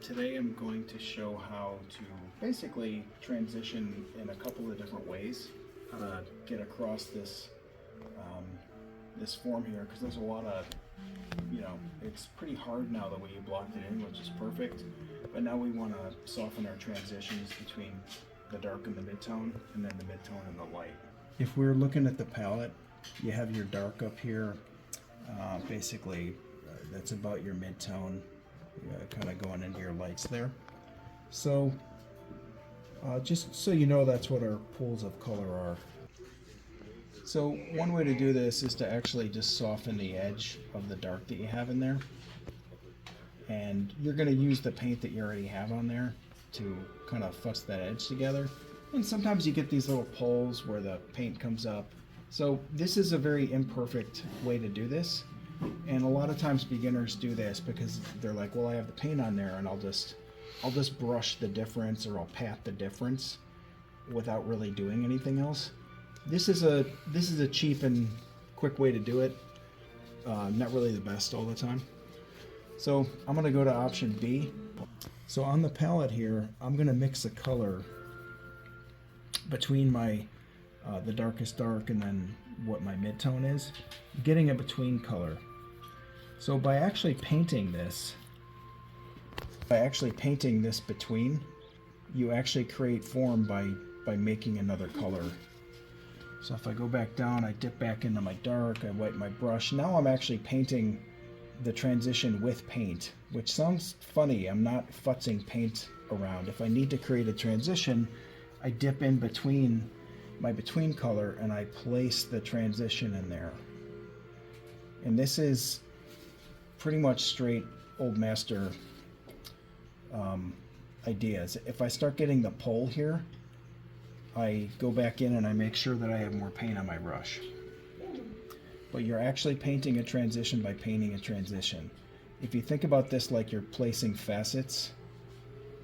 Today I'm going to show how to basically transition in a couple of different ways, how to get across this this form here, because there's a lot of, it's pretty hard now the way you blocked it in, which is perfect, but now we want to soften our transitions between the dark and the midtone, and then the midtone and the light. If we're looking at the palette, you have your dark up here, basically that's about your midtone, kind of going into your lights there. So just so you know, that's what our pools of color are. So one way to do this is to actually just soften the edge of the dark that you have in there, and you're going to use the paint that you already have on there to kind of fuss that edge together. And sometimes you get these little pulls where the paint comes up. So this is a very imperfect way to do this, and a lot of times beginners do this because they're like, well, I have the paint on there and I'll just brush the difference, or I'll pat the difference without really doing anything else. This is a cheap and quick way to do it. Not really the best all the time. So I'm going to go to option B. So on the palette here, I'm going to mix a color between my the darkest dark and then what my midtone is, getting a between color. So by actually painting this between, you actually create form by making another color. So if I go back down, I dip back into my dark, I wipe my brush. Now I'm actually painting the transition with paint, which sounds funny. I'm not futzing paint around. If I need to create a transition, I dip in between my between color and I place the transition in there. And this is pretty much straight old master ideas. If I start getting the pull here, I go back in and I make sure that I have more paint on my brush. But you're actually painting a transition by painting a transition. If you think about this like you're placing facets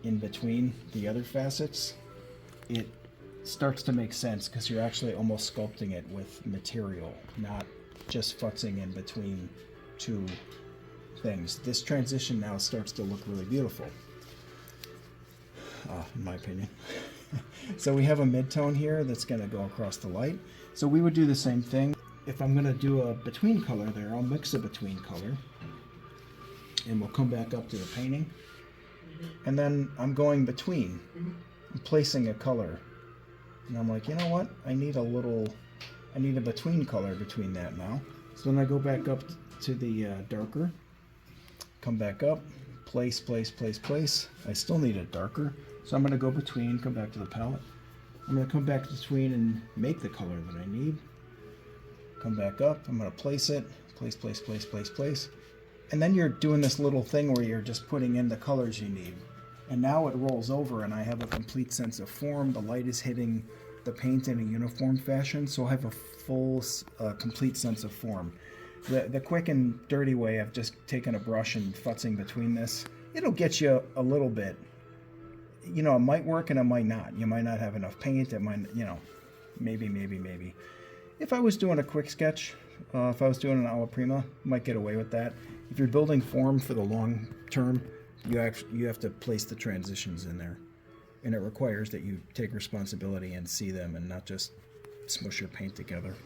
in between the other facets, it starts to make sense because you're actually almost sculpting it with material, not just futzing in between two things. This transition now starts to look really beautiful, in my opinion. So we have a midtone here that's going to go across the light. So we would do the same thing. If I'm going to do a between color there, I'll mix a between color, and we'll come back up to the painting. And then I'm going between. I'm placing a color. And I'm like, you know what? I need a between color between that now. So then I go back up to the darker, come back up, place, place, place, place. I still need it darker. So I'm going to go between, come back to the palette. I'm going to come back between and make the color that I need. Come back up, I'm going to place it, place, place, place, place, place. And then you're doing this little thing where you're just putting in the colors you need. And now it rolls over and I have a complete sense of form. The light is hitting the paint in a uniform fashion, so I have a full, complete sense of form. The quick and dirty way of just taking a brush and futzing between this, it'll get you a little bit. You know, it might work and it might not. You might not have enough paint. It might, maybe. If I was doing a quick sketch, if I was doing an alla prima, might get away with that. If you're building form for the long term, you have to place the transitions in there. And it requires that you take responsibility and see them and not just smush your paint together.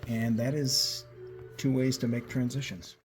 And that is 2 ways to make transitions.